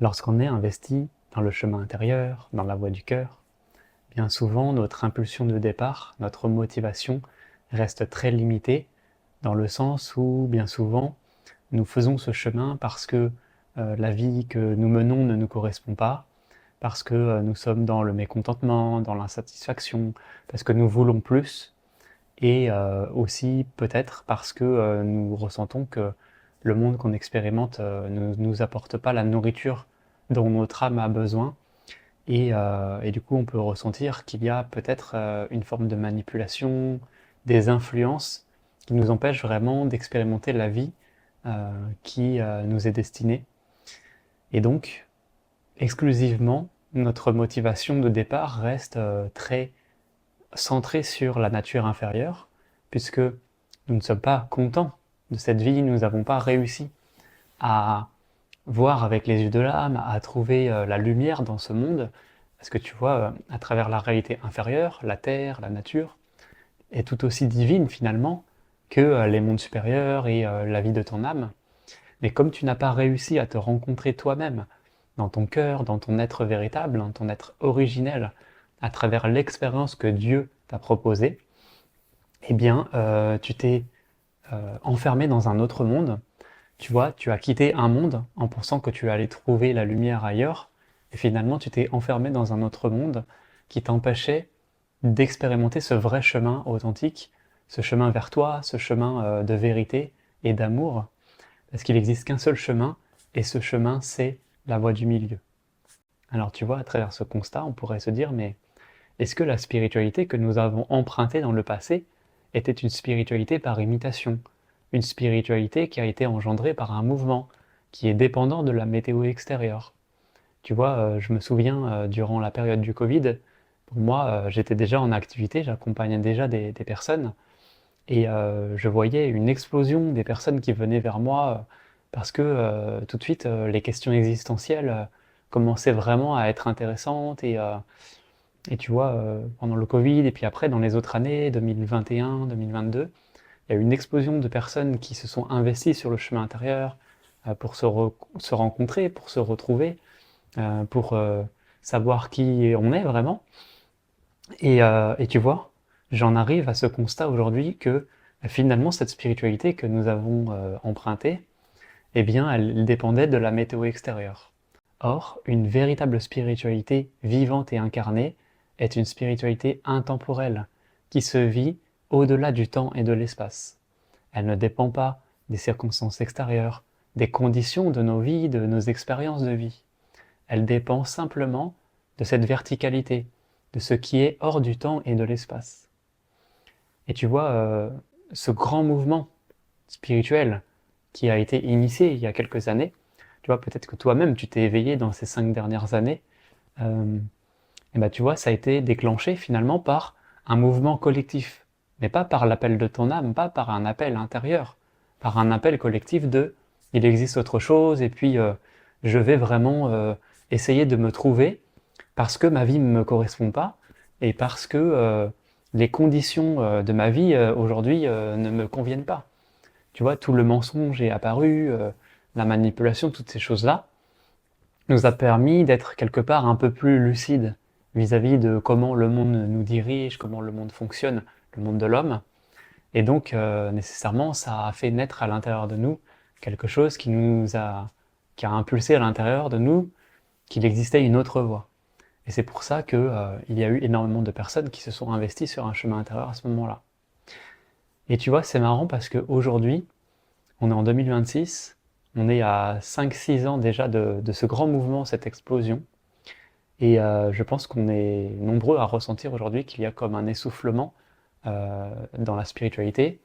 Lorsqu'on est investi dans le chemin intérieur, dans la voie du cœur, bien souvent notre impulsion de départ, notre motivation reste très limitée dans le sens où bien souvent nous faisons ce chemin parce que la vie que nous menons ne nous correspond pas, parce que nous sommes dans le mécontentement, dans l'insatisfaction, parce que nous voulons plus et aussi peut-être parce que nous ressentons que le monde qu'on expérimente ne nous apporte pas la nourriture dont notre âme a besoin et du coup on peut ressentir qu'il y a peut-être une forme de manipulation, des influences qui nous empêchent vraiment d'expérimenter la vie qui nous est destinée. Et donc, exclusivement, notre motivation de départ reste très centrée sur la nature inférieure, puisque nous ne sommes pas contents de cette vie, nous n'avons pas réussi à voir avec les yeux de l'âme, à trouver la lumière dans ce monde, parce que tu vois, à travers la réalité inférieure, la terre, la nature, est tout aussi divine finalement que les mondes supérieurs et la vie de ton âme. Mais comme tu n'as pas réussi à te rencontrer toi-même, dans ton cœur, dans ton être véritable, dans ton être originel, à travers l'expérience que Dieu t'a proposée, eh bien, tu t'es enfermé dans un autre monde. Tu vois, tu as quitté un monde en pensant que tu allais trouver la lumière ailleurs, et finalement tu t'es enfermé dans un autre monde qui t'empêchait d'expérimenter ce vrai chemin authentique, ce chemin vers toi, ce chemin de vérité et d'amour, parce qu'il n'existe qu'un seul chemin, et ce chemin c'est la voie du milieu. Alors tu vois, à travers ce constat, on pourrait se dire, mais est-ce que la spiritualité que nous avons empruntée dans le passé était une spiritualité par imitation, une spiritualité qui a été engendrée par un mouvement, qui est dépendant de la météo extérieure? Tu vois, je me souviens, durant la période du Covid, pour moi, j'étais déjà en activité, j'accompagnais déjà des personnes, et je voyais une explosion des personnes qui venaient vers moi, parce que tout de suite, les questions existentielles commençaient vraiment à être intéressantes, et tu vois, pendant le Covid et puis après dans les autres années, 2021, 2022, il y a eu une explosion de personnes qui se sont investies sur le chemin intérieur pour se rencontrer, pour se retrouver, pour savoir qui on est vraiment. Et tu vois, j'en arrive à ce constat aujourd'hui que finalement cette spiritualité que nous avons empruntée, eh bien, elle dépendait de la météo extérieure. Or, une véritable spiritualité vivante et incarnée est une spiritualité intemporelle, qui se vit au-delà du temps et de l'espace. Elle ne dépend pas des circonstances extérieures, des conditions de nos vies, de nos expériences de vie. Elle dépend simplement de cette verticalité, de ce qui est hors du temps et de l'espace. Et tu vois, ce grand mouvement spirituel qui a été initié il y a quelques années, tu vois, peut-être que toi-même tu t'es éveillé dans ces 5 dernières années, euh, et ben tu vois, ça a été déclenché finalement par un mouvement collectif, mais pas par l'appel de ton âme, pas par un appel intérieur, par un appel collectif de il existe autre chose et puis je vais vraiment essayer de me trouver parce que ma vie ne me correspond pas et parce que les conditions de ma vie aujourd'hui ne me conviennent pas. Tu vois, tout le mensonge est apparu, la manipulation, toutes ces choses-là, nous a permis d'être quelque part un peu plus lucide vis-à-vis de comment le monde nous dirige, comment le monde fonctionne, le monde de l'homme. Et donc, nécessairement, ça a fait naître à l'intérieur de nous quelque chose qui a impulsé à l'intérieur de nous qu'il existait une autre voie. Et c'est pour ça que, il y a eu énormément de personnes qui se sont investies sur un chemin intérieur à ce moment-là. Et tu vois, c'est marrant parce qu'aujourd'hui, on est en 2026, on est à 5-6 ans déjà de ce grand mouvement, cette explosion. Et je pense qu'on est nombreux à ressentir aujourd'hui qu'il y a comme un essoufflement dans la spiritualité.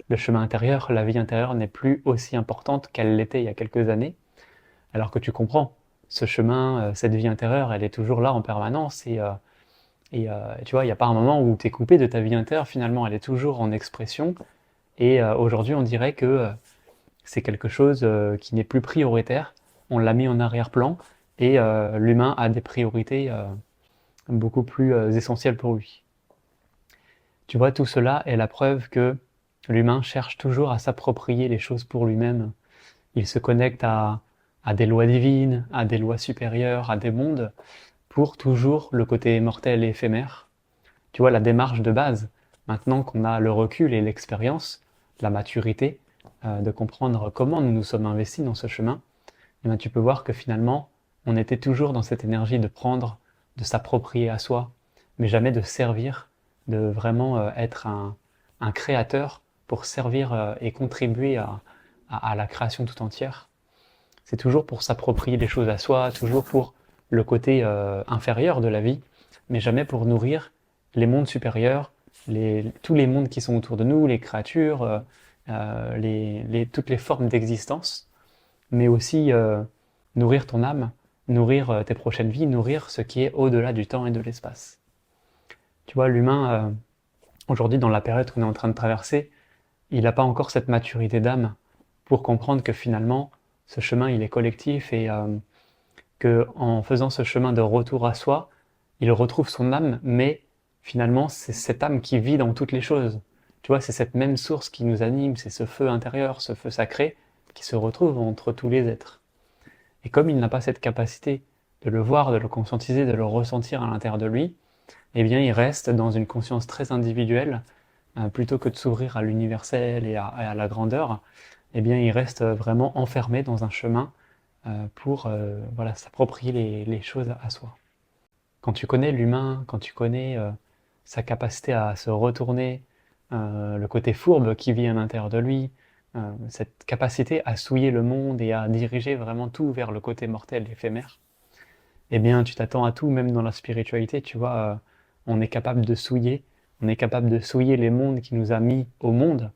Le chemin intérieur, la vie intérieure n'est plus aussi importante qu'elle l'était il y a quelques années, alors que tu comprends, ce chemin, cette vie intérieure, elle est toujours là en permanence et tu vois, il n'y a pas un moment où tu es coupé de ta vie intérieure, finalement, elle est toujours en expression. Et aujourd'hui, on dirait que c'est quelque chose qui n'est plus prioritaire. On l'a mis en arrière-plan et l'humain a des priorités beaucoup plus essentielles pour lui. Tu vois, tout cela est la preuve que l'humain cherche toujours à s'approprier les choses pour lui-même. Il se connecte à à des lois divines, à des lois supérieures, à des mondes, pour toujours le côté mortel et éphémère. Tu vois, la démarche de base, maintenant qu'on a le recul et l'expérience, la maturité, de comprendre comment nous nous sommes investis dans ce chemin, eh bien, tu peux voir que finalement, on était toujours dans cette énergie de prendre, de s'approprier à soi, mais jamais de servir, de vraiment être un créateur pour servir et contribuer à la création tout entière. C'est toujours pour s'approprier les choses à soi, toujours pour le côté inférieur de la vie, mais jamais pour nourrir les mondes supérieurs, tous les mondes qui sont autour de nous, les créatures, toutes les formes d'existence, mais aussi nourrir ton âme, nourrir tes prochaines vies, nourrir ce qui est au-delà du temps et de l'espace. Tu vois, l'humain, aujourd'hui, dans la période qu'on est en train de traverser, il n'a pas encore cette maturité d'âme pour comprendre que finalement, ce chemin, il est collectif et que en faisant ce chemin de retour à soi, il retrouve son âme, mais finalement, c'est cette âme qui vit dans toutes les choses. Tu vois, c'est cette même source qui nous anime, c'est ce feu intérieur, ce feu sacré, qui se retrouve entre tous les êtres. Et comme il n'a pas cette capacité de le voir, de le conscientiser, de le ressentir à l'intérieur de lui, eh bien, il reste dans une conscience très individuelle, plutôt que de s'ouvrir à l'universel et à la grandeur, eh bien, il reste vraiment enfermé dans un chemin pour voilà, s'approprier les choses à soi. Quand tu connais l'humain, quand tu connais sa capacité à se retourner, le côté fourbe qui vit à l'intérieur de lui, cette capacité à souiller le monde et à diriger vraiment tout vers le côté mortel, éphémère, eh bien tu t'attends à tout, même dans la spiritualité, tu vois, on est capable de souiller, les mondes qui nous a mis au monde,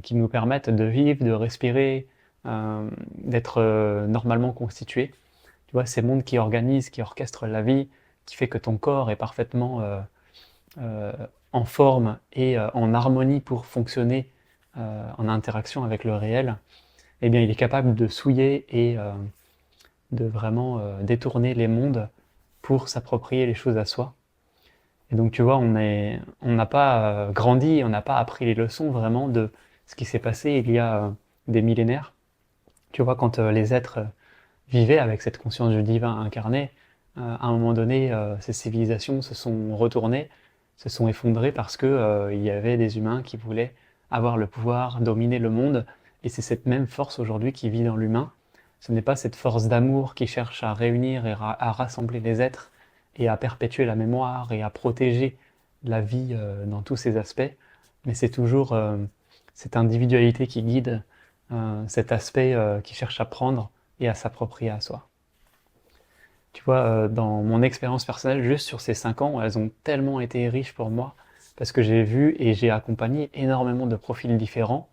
qui nous permettent de vivre, de respirer, d'être normalement constitués. Tu vois, ces mondes qui organisent, qui orchestrent la vie, qui fait que ton corps est parfaitement en forme et en harmonie pour fonctionner en interaction avec le réel, eh bien il est capable de souiller et de vraiment détourner les mondes pour s'approprier les choses à soi. Et donc tu vois, on n'a pas grandi, on n'a pas appris les leçons vraiment de ce qui s'est passé il y a des millénaires. Tu vois, quand les êtres vivaient avec cette conscience du divin incarné, à un moment donné, ces civilisations se sont retournées, se sont effondrées parce que il y avait des humains qui voulaient avoir le pouvoir, dominer le monde, et c'est cette même force aujourd'hui qui vit dans l'humain. Ce n'est pas cette force d'amour qui cherche à réunir et à rassembler les êtres et à perpétuer la mémoire et à protéger la vie dans tous ses aspects, mais c'est toujours cette individualité qui guide, cet aspect qui cherche à prendre et à s'approprier à soi. Tu vois, dans mon expérience personnelle, juste sur ces 5 ans, elles ont tellement été riches pour moi, parce que j'ai vu et j'ai accompagné énormément de profils différents,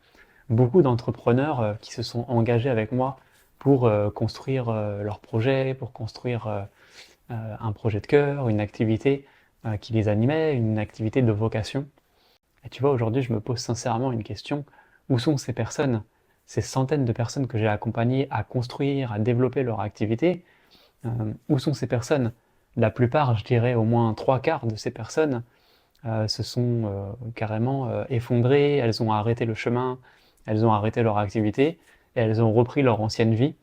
beaucoup d'entrepreneurs qui se sont engagés avec moi pour construire leur projet, pour construire un projet de cœur, une activité qui les animait, une activité de vocation. Et tu vois, aujourd'hui, je me pose sincèrement une question, où sont ces personnes, ces centaines de personnes que j'ai accompagnées à construire, à développer leur activité, où sont ces personnes? La plupart, je dirais au moins 3/4 de ces personnes se sont carrément effondrées, elles ont arrêté le chemin, elles ont arrêté leur activité, et elles ont repris leur ancienne vie,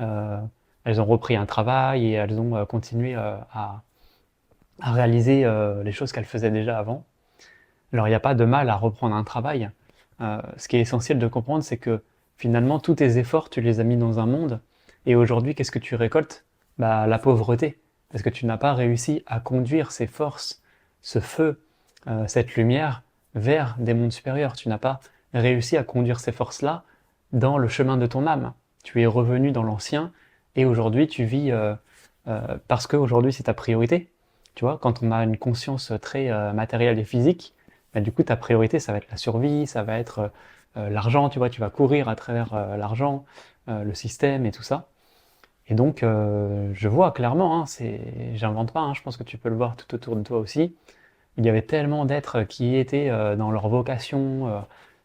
euh, elles ont repris un travail et elles ont continué à réaliser les choses qu'elles faisaient déjà avant. Alors il n'y a pas de mal à reprendre un travail. Ce qui est essentiel de comprendre, c'est que finalement tous tes efforts, tu les as mis dans un monde, et aujourd'hui, qu'est-ce que tu récoltes? Bah, la pauvreté, parce que tu n'as pas réussi à conduire ces forces, ce feu, cette lumière vers des mondes supérieurs. Tu n'as pas réussi à conduire ces forces-là dans le chemin de ton âme. Tu es revenu dans l'ancien et aujourd'hui tu vis parce qu'aujourd'hui c'est ta priorité. Tu vois, quand on a une conscience très matérielle et physique, bah, du coup ta priorité ça va être la survie, ça va être l'argent, tu vois, tu vas courir à travers l'argent, le système et tout ça. Et donc, je vois clairement, hein, j'invente pas, hein, je pense que tu peux le voir tout autour de toi aussi. Il y avait tellement d'êtres qui étaient dans leur vocation,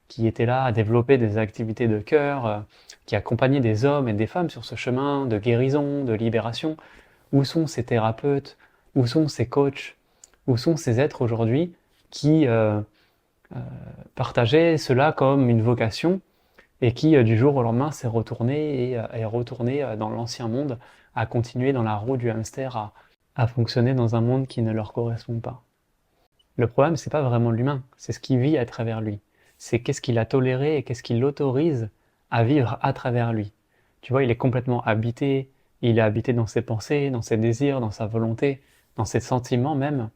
qui étaient là à développer des activités de cœur, qui accompagnaient des hommes et des femmes sur ce chemin de guérison, de libération. Où sont ces thérapeutes? Où sont ces coachs? Où sont ces êtres aujourd'hui qui partageaient cela comme une vocation et qui du jour au lendemain s'est retourné et est retourné dans l'ancien monde, à continuer dans la roue du hamster, à fonctionner dans un monde qui ne leur correspond pas. Le problème, c'est pas vraiment l'humain, c'est ce qui vit à travers lui. C'est qu'est-ce qu'il a toléré et qu'est-ce qui l'autorise à vivre à travers lui. Tu vois, il est complètement habité, il est habité dans ses pensées, dans ses désirs, dans sa volonté, dans ses sentiments même.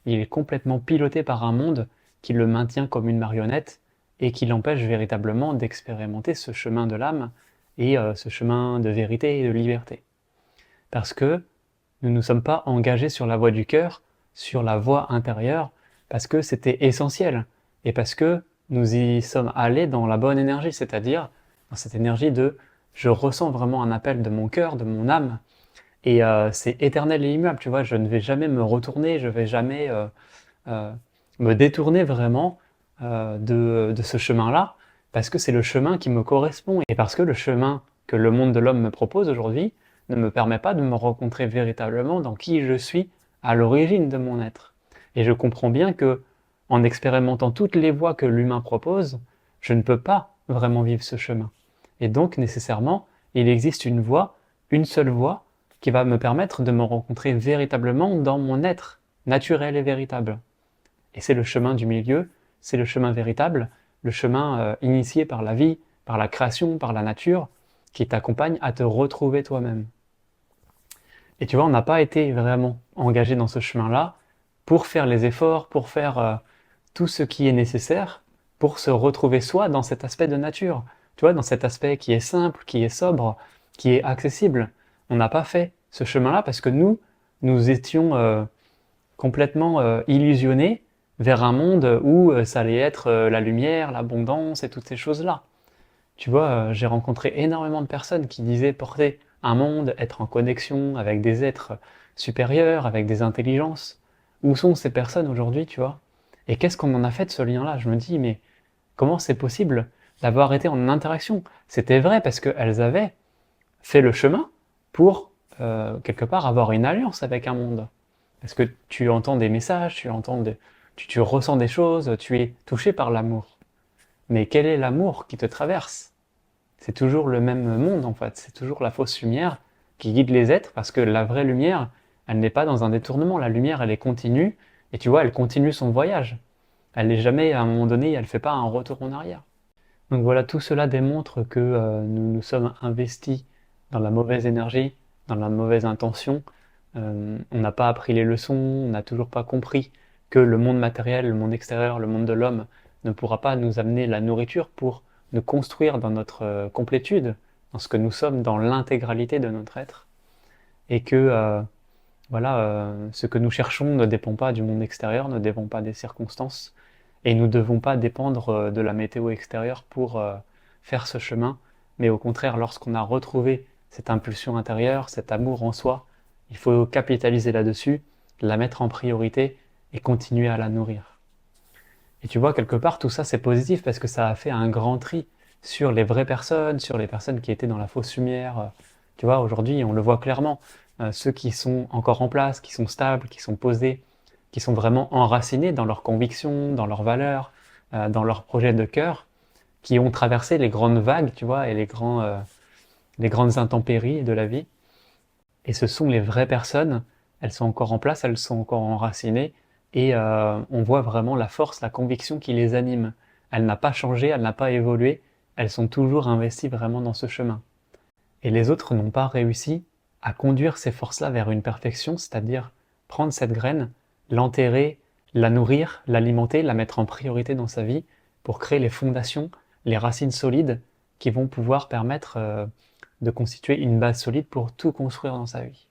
Il est complètement piloté par un monde qui le maintient comme une marionnette et qui l'empêche véritablement d'expérimenter ce chemin de l'âme et ce chemin de vérité et de liberté. Parce que nous ne nous sommes pas engagés sur la voie du cœur, sur la voie intérieure, parce que c'était essentiel, et parce que nous y sommes allés dans la bonne énergie, c'est-à-dire dans cette énergie de je ressens vraiment un appel de mon cœur, de mon âme, et c'est éternel et immuable, tu vois, je ne vais jamais me retourner, je ne vais jamais me détourner vraiment de ce chemin-là, parce que c'est le chemin qui me correspond, et parce que le chemin que le monde de l'homme me propose aujourd'hui ne me permet pas de me rencontrer véritablement dans qui je suis à l'origine de mon être. Et je comprends bien que, en expérimentant toutes les voies que l'humain propose, je ne peux pas vraiment vivre ce chemin. Et donc, nécessairement, il existe une voie, une seule voie, qui va me permettre de me rencontrer véritablement dans mon être, naturel et véritable. Et c'est le chemin du milieu, c'est le chemin véritable, le chemin initié par la vie, par la création, par la nature, qui t'accompagne à te retrouver toi-même. Et tu vois, on n'a pas été vraiment engagé dans ce chemin-là pour faire les efforts, pour faire tout ce qui est nécessaire pour se retrouver soi dans cet aspect de nature. Tu vois, dans cet aspect qui est simple, qui est sobre, qui est accessible. On n'a pas fait ce chemin-là parce que nous étions complètement illusionnés vers un monde où ça allait être la lumière, l'abondance et toutes ces choses-là. Tu vois, j'ai rencontré énormément de personnes qui disaient porter un monde, être en connexion avec des êtres supérieurs, avec des intelligences. Où sont ces personnes aujourd'hui, tu vois? Et qu'est-ce qu'on en a fait de ce lien-là? Je me dis, mais comment c'est possible d'avoir été en interaction? C'était vrai parce qu'elles avaient fait le chemin pour, quelque part, avoir une alliance avec un monde. Parce que tu entends des messages, tu ressens des choses, tu es touché par l'amour. Mais quel est l'amour qui te traverse? C'est toujours le même monde en fait, c'est toujours la fausse lumière qui guide les êtres parce que la vraie lumière, elle n'est pas dans un détournement, la lumière elle est continue et tu vois, elle continue son voyage. Elle n'est jamais à un moment donné, elle ne fait pas un retour en arrière. Donc voilà, tout cela démontre que nous nous sommes investis dans la mauvaise énergie, dans la mauvaise intention. On n'a pas appris les leçons, on n'a toujours pas compris que le monde matériel, le monde extérieur, le monde de l'homme ne pourra pas nous amener la nourriture pour nous construire dans notre complétude, dans ce que nous sommes, dans l'intégralité de notre être. Et que voilà, ce que nous cherchons ne dépend pas du monde extérieur, ne dépend pas des circonstances, et nous ne devons pas dépendre de la météo extérieure pour faire ce chemin, mais au contraire, lorsqu'on a retrouvé cette impulsion intérieure, cet amour en soi, il faut capitaliser là-dessus, la mettre en priorité et continuer à la nourrir. Et tu vois, quelque part, tout ça c'est positif parce que ça a fait un grand tri sur les vraies personnes, sur les personnes qui étaient dans la fausse lumière. Tu vois, aujourd'hui, on le voit clairement, ceux qui sont encore en place, qui sont stables, qui sont posés, qui sont vraiment enracinés dans leurs convictions, dans leurs valeurs, dans leurs projets de cœur, qui ont traversé les grandes vagues, tu vois, et les grandes intempéries de la vie. Et ce sont les vraies personnes, elles sont encore en place, elles sont encore enracinées, et on voit vraiment la force, la conviction qui les anime. Elle n'a pas changé, elle n'a pas évolué, elles sont toujours investies vraiment dans ce chemin. Et les autres n'ont pas réussi à conduire ces forces-là vers une perfection, c'est-à-dire prendre cette graine, l'enterrer, la nourrir, l'alimenter, la mettre en priorité dans sa vie pour créer les fondations, les racines solides qui vont pouvoir permettre de constituer une base solide pour tout construire dans sa vie.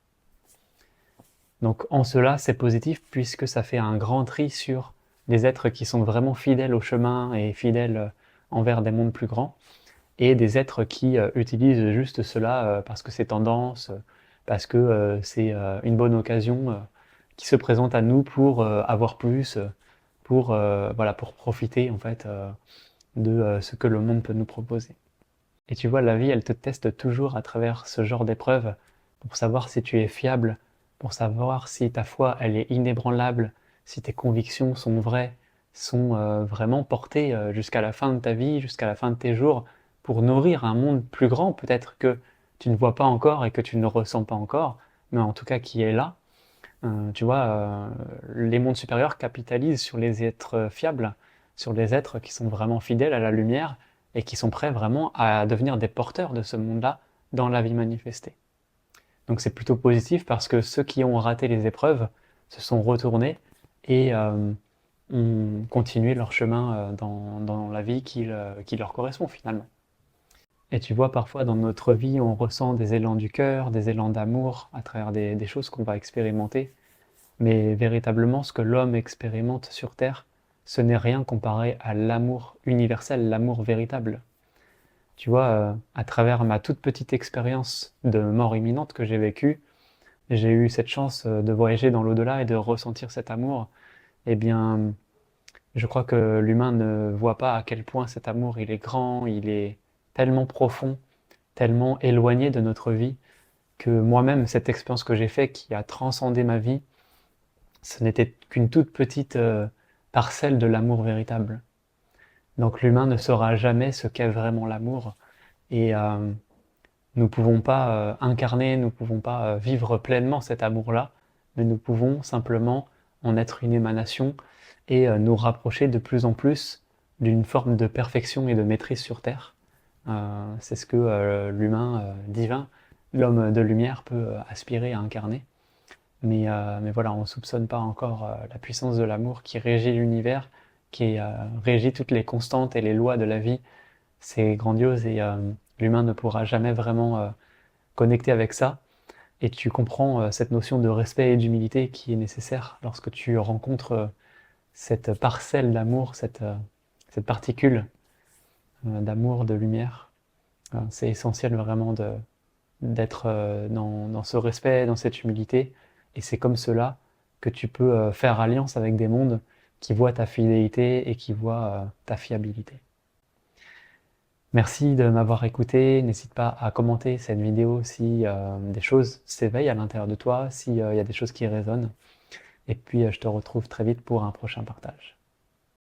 Donc en cela, c'est positif puisque ça fait un grand tri sur des êtres qui sont vraiment fidèles au chemin et fidèles envers des mondes plus grands, et des êtres qui utilisent juste cela parce que c'est tendance, parce que c'est une bonne occasion qui se présente à nous pour avoir plus, pour, voilà, pour profiter en fait de ce que le monde peut nous proposer. Et tu vois, la vie, elle te teste toujours à travers ce genre d'épreuves pour savoir si tu es fiable, pour savoir si ta foi, elle est inébranlable, si tes convictions sont vraies, sont vraiment portées jusqu'à la fin de ta vie, jusqu'à la fin de tes jours, pour nourrir un monde plus grand, peut-être que tu ne vois pas encore et que tu ne ressens pas encore, mais en tout cas qui est là. Tu vois, les mondes supérieurs capitalisent sur les êtres fiables, sur les êtres qui sont vraiment fidèles à la lumière et qui sont prêts vraiment à devenir des porteurs de ce monde-là dans la vie manifestée. Donc c'est plutôt positif parce que ceux qui ont raté les épreuves se sont retournés et ont continué leur chemin dans la vie qui leur correspond finalement. Et tu vois, parfois dans notre vie, on ressent des élans du cœur, des élans d'amour à travers des choses qu'on va expérimenter. Mais véritablement, ce que l'homme expérimente sur Terre, ce n'est rien comparé à l'amour universel, l'amour véritable. Tu vois, à travers ma toute petite expérience de mort imminente que j'ai vécue, j'ai eu cette chance de voyager dans l'au-delà et de ressentir cet amour. Eh bien, je crois que l'humain ne voit pas à quel point cet amour, il est grand, il est tellement profond, tellement éloigné de notre vie, que moi-même, cette expérience que j'ai faite qui a transcendé ma vie, ce n'était qu'une toute petite parcelle de l'amour véritable. Donc l'humain ne saura jamais ce qu'est vraiment l'amour et nous ne pouvons pas incarner, nous ne pouvons pas vivre pleinement cet amour-là, mais nous pouvons simplement en être une émanation et nous rapprocher de plus en plus d'une forme de perfection et de maîtrise sur Terre. C'est ce que l'humain divin, l'homme de lumière peut aspirer à incarner. Mais voilà, on ne soupçonne pas encore la puissance de l'amour qui régit l'univers, qui régit toutes les constantes et les lois de la vie. C'est grandiose et l'humain ne pourra jamais vraiment connecter avec ça. Et tu comprends cette notion de respect et d'humilité qui est nécessaire lorsque tu rencontres cette parcelle d'amour, cette particule d'amour, de lumière. C'est essentiel vraiment d'être dans ce respect, dans cette humilité. Et c'est comme cela que tu peux faire alliance avec des mondes qui voient ta fidélité et qui voient ta fiabilité. Merci de m'avoir écouté. N'hésite pas à commenter cette vidéo si des choses s'éveillent à l'intérieur de toi, s'il y a des choses qui résonnent. Et puis je te retrouve très vite pour un prochain partage.